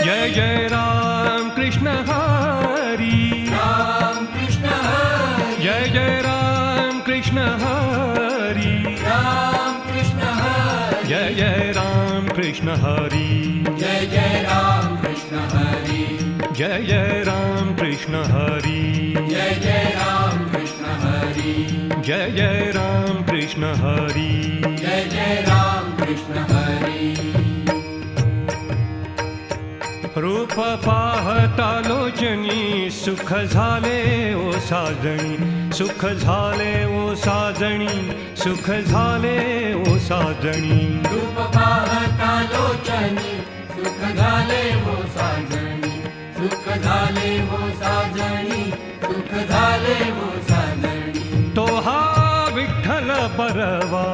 जय जय राम कृष्ण हरी, राम कृष्ण हरी, जय जय राम कृष्ण हरी, राम कृष्ण हरी, जय जय राम कृष्ण हरी, जय जय राम कृष्ण हरी, जय जय राम कृष्ण हरी, जय जय राम कृष्ण हरी, जय जय राम कृष्ण हरी, जय जय राम कृष्ण हरी. रूप पाहता लोचनी सुख झाले ओ साजणी, सुख झाले ओ साजणी, सुख झाले ओ साजणी. रूप पाहता लोचनी सुख झाले हो साजणी, सुख झाले हो साजणी, सुख झाले हो साजणी. तो हा विठ्ठल बरवा,